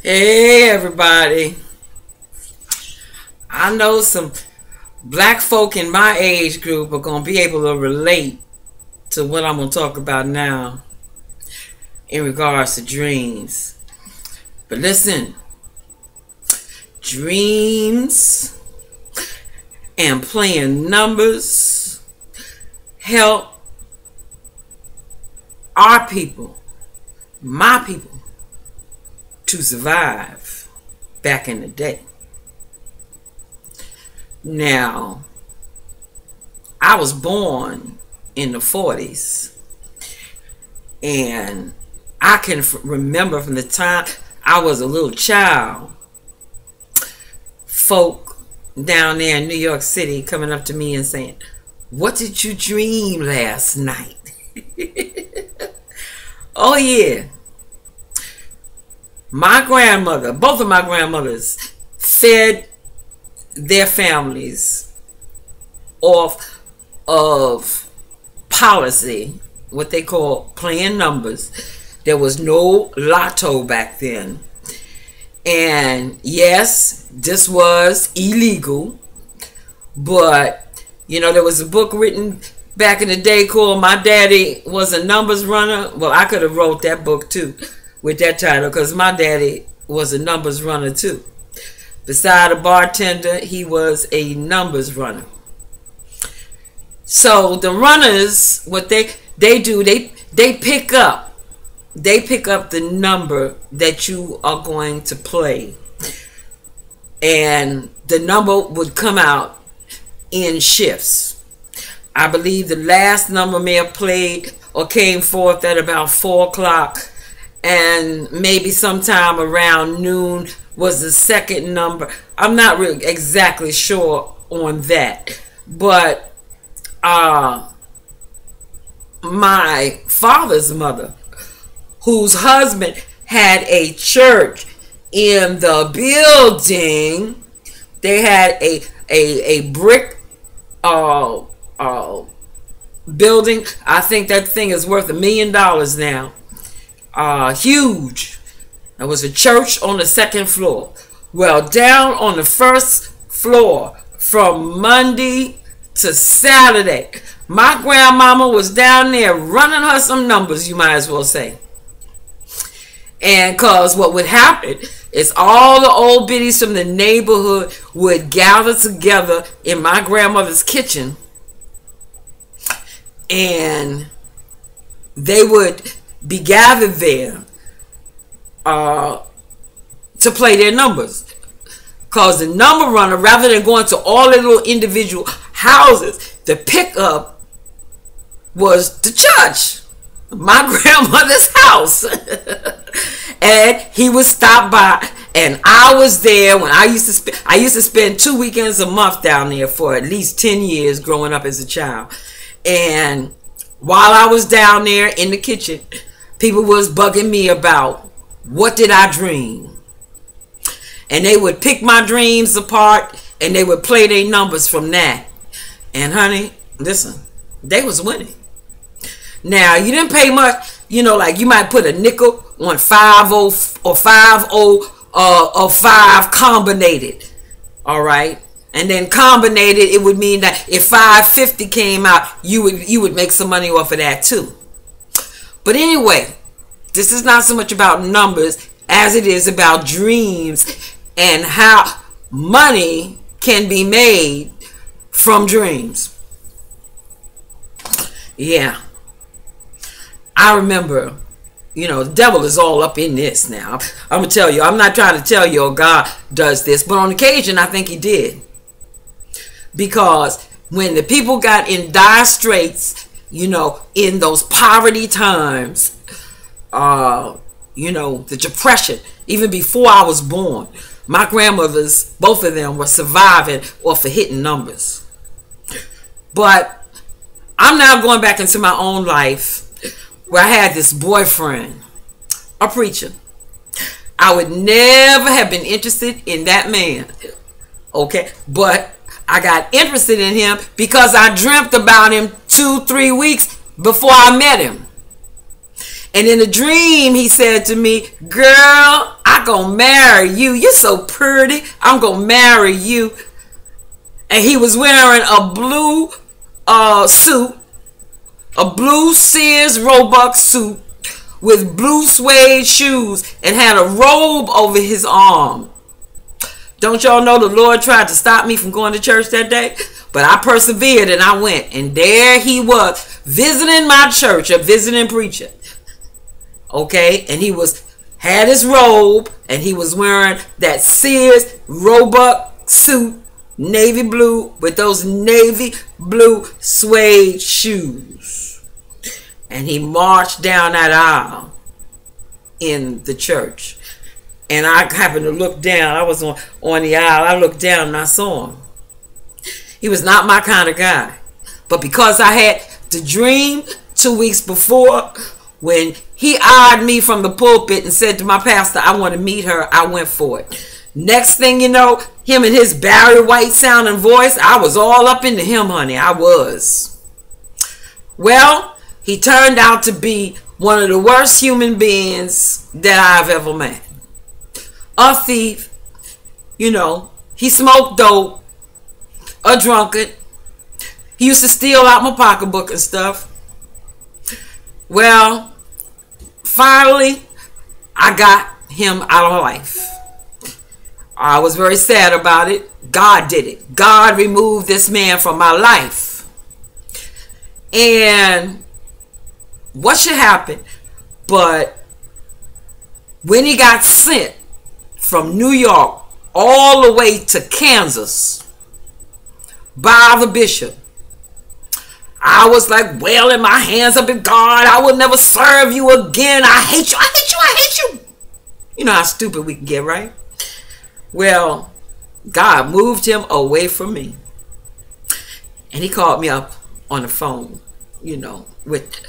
Hey everybody. I know some black folk in my age group are going to be able to relate to what I'm going to talk about now in regards to dreams. But listen, dreams and playing numbers help our people, my people, to survive back in the day. Now, I was born in the 40s, and I can remember from the time I was a little child, folk down there in New York City coming up to me and saying, "What did you dream last night?" Oh yeah. My grandmother, both of my grandmothers, fed their families off of policy, what they call playing numbers. There was no lotto back then. And yes, this was illegal. But, you know, there was a book written back in the day called My Daddy Was a Numbers Runner. Well, I could have wrote that book too, with that title, because my daddy was a numbers runner too. Beside a bartender, he was a numbers runner. So the runners, what they do, they pick up the number that you are going to play, and the number would come out in shifts. I believe the last number may have played or came forth at about 4 o'clock, and maybe sometime around noon was the second number. I'm not really exactly sure on that, but my father's mother, whose husband had a church in the building, they had a brick building. I think that thing is worth $1 million now. Huge. There was a church on the second floor. Well, down on the first floor, from Monday to Saturday, my grandmama was down there running her some numbers, you might as well say. And cause what would happen is all the old biddies from the neighborhood would gather together in my grandmother's kitchen, and they would be gathered there to play their numbers. Because the number runner, rather than going to all their little individual houses, the pickup was the church, my grandmother's house. And he would stop by, and I was there when I used to spend 2 weekends a month down there for at least 10 years growing up as a child. And while I was down there in the kitchen, people was bugging me about what did I dream. And they would pick my dreams apart, and they would play their numbers from that. And honey, listen, they was winning. Now, you didn't pay much, you know, like you might put a nickel on 5-0 or 5-0 or 5 combinated. All right? And then combinated, it would mean that if 550 came out, you would make some money off of that too. But anyway, this is not so much about numbers as it is about dreams and how money can be made from dreams. Yeah. I remember, you know, the devil is all up in this now. I'm going to tell you, I'm not trying to tell you, oh, God does this, but on occasion, I think he did. Because when the people got in dire straits, you know, in those poverty times, you know, the depression, even before I was born, my grandmothers, both of them, were surviving off of hitting numbers. But I'm now going back into my own life, where I had this boyfriend, a preacher. I would never have been interested in that man, okay? But I got interested in him because I dreamt about him 2-3 weeks before I met him. And in a dream, he said to me, "Girl, I I gonna marry you. You're so pretty. I'm gonna marry you. And he was wearing a blue suit, a blue Sears Roebuck suit with blue suede shoes, and had a robe over his arm. Don't y'all know the Lord tried to stop me from going to church that day? But I persevered and I went. And there he was, visiting my church, a visiting preacher. Okay? And he had his robe, and he was wearing that Sears Roebuck suit, navy blue, with those navy blue suede shoes. And he marched down that aisle in the church. And I happened to look down. I was on the aisle. I looked down and I saw him. He was not my kind of guy. But because I had the dream 2 weeks before, when he eyed me from the pulpit and said to my pastor, I want to meet her, I went for it. Next thing you know, him and his Barry White sounding voice, I was all up into him, honey. I was. Well, he turned out to be one of the worst human beings that I've ever met. A thief, he smoked dope, a drunkard. He used to steal out my pocketbook and stuff. Well, finally, I got him out of my life. I was very sad about it. God did it. God removed this man from my life. And what should happen? But when he got sent from New York all the way to Kansas by the bishop, I was like wailing my hands up in God. I will never serve you again. I hate you. I hate you. I hate you. You know how stupid we can get, right? Well, God moved him away from me. And he called me up on the phone, with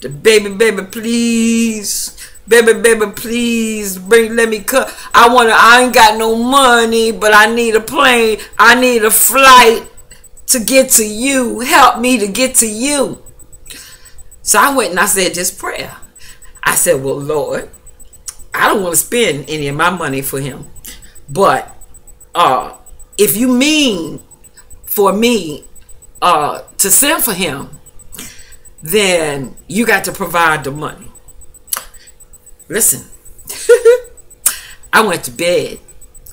the baby, please. Baby, please let me cut. I ain't got no money, but I need a plane. I need a flight to get to you. Help me to get to you. So I went and I said this prayer. I said, well, Lord, I don't want to spend any of my money for him. But if you mean for me to send for him, then you got to provide the money. Listen, I went to bed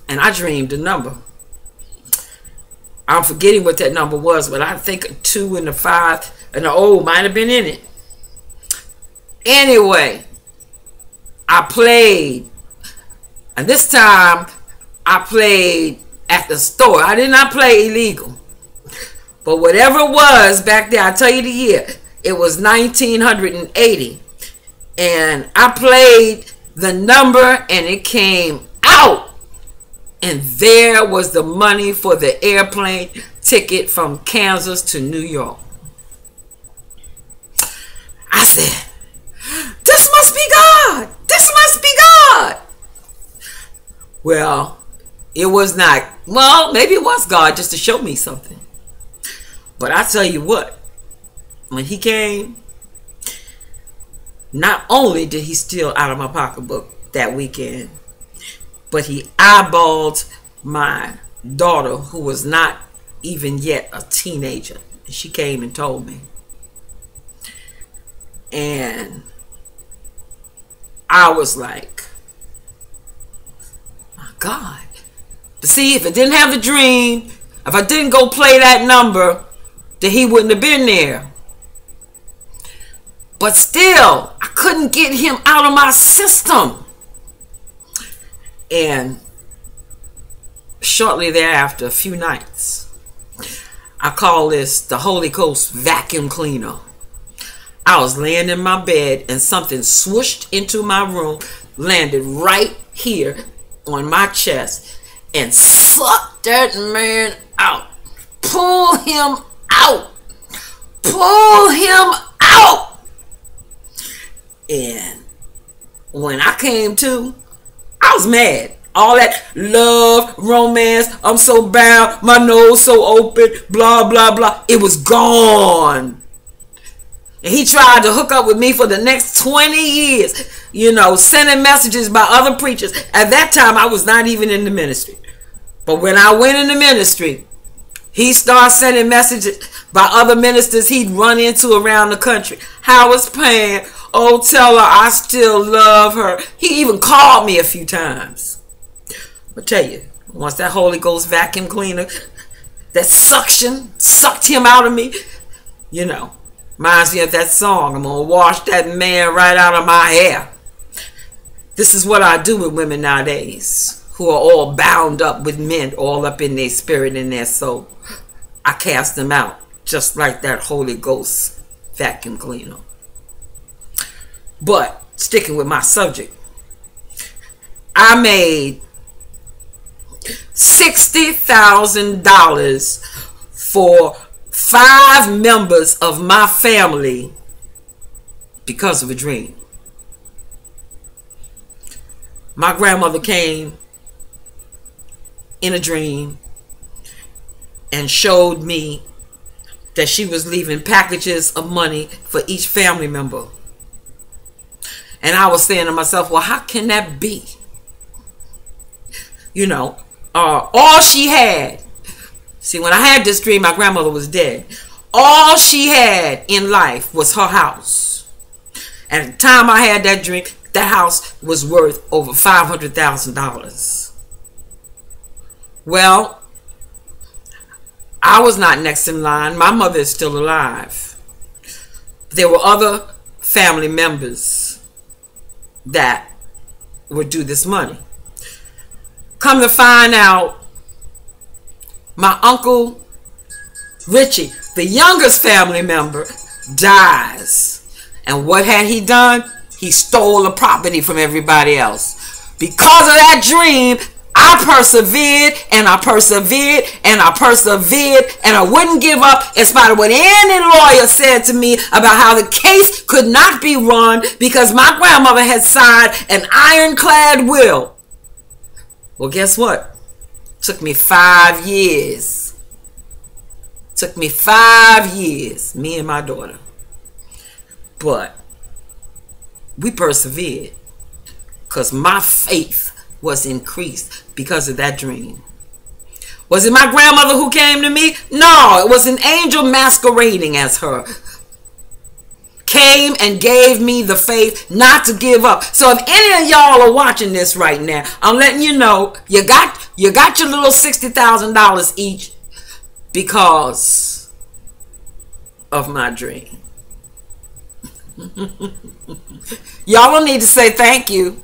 and I dreamed a number. I'm forgetting what that number was, but I think a 2 and a 5 and an O might have been in it. Anyway, I played, and this time I played at the store. I did not play illegal. But whatever it was back there, I'll tell you the year, it was 1980. And I played the number and it came out. And there was the money for the airplane ticket from Kansas to New York. I said, this must be God. This must be God. Well, it was not. Well, maybe it was God just to show me something. But I tell you what, when he came, not only did he steal out of my pocketbook that weekend, but he eyeballed my daughter, who was not even yet a teenager. She came and told me. And I was like, my God. But see, if I didn't have the dream, if I didn't go play that number, then he wouldn't have been there. But still, I couldn't get him out of my system. And shortly thereafter, a few nights, I call this the Holy Ghost vacuum cleaner. I was laying in my bed and something swooshed into my room, landed right here on my chest, and sucked that man out. Pull him out. Pull him out. And when I came to, I was mad. All that love, romance, I'm so bound, my nose so open, blah, blah, blah. It was gone. And he tried to hook up with me for the next 20 years, sending messages by other preachers. At that time, I was not even in the ministry. But when I went in the ministry, he started sending messages by other ministers he'd run into around the country. Howard's Payne, oh, tell her I still love her. He even called me a few times. I'll tell you, once that Holy Ghost vacuum cleaner, that suction sucked him out of me, reminds me of that song, I'm going to wash that man right out of my hair. This is what I do with women nowadays who are all bound up with men, all up in their spirit and their soul. I cast them out just like that Holy Ghost vacuum cleaner. But sticking with my subject, I made $60,000 for 5 members of my family because of a dream. My grandmother came in a dream and showed me that she was leaving packages of money for each family member. And I was saying to myself, well, how can that be? All she had, see, when I had this dream, my grandmother was dead. All she had in life was her house. And at the time I had that dream, that house was worth over $500,000. Well, I was not next in line. My mother is still alive. There were other family members that would do this money. Come to find out, my uncle Richie, the youngest family member, dies. And what had he done? He stole the property from everybody else. Because of that dream, I persevered and I persevered and I persevered, and I wouldn't give up in spite of what any lawyer said to me about how the case could not be run because my grandmother had signed an ironclad will. Well, guess what? Took me 5 years. Took me 5 years, me and my daughter. But we persevered because my faith was increased because of that dream. Was it my grandmother who came to me? No, it was an angel masquerading as her. Came and gave me the faith not to give up. So if any of y'all are watching this right now, I'm letting you know you got your little $60,000 each because of my dream. Y'all don't need to say thank you.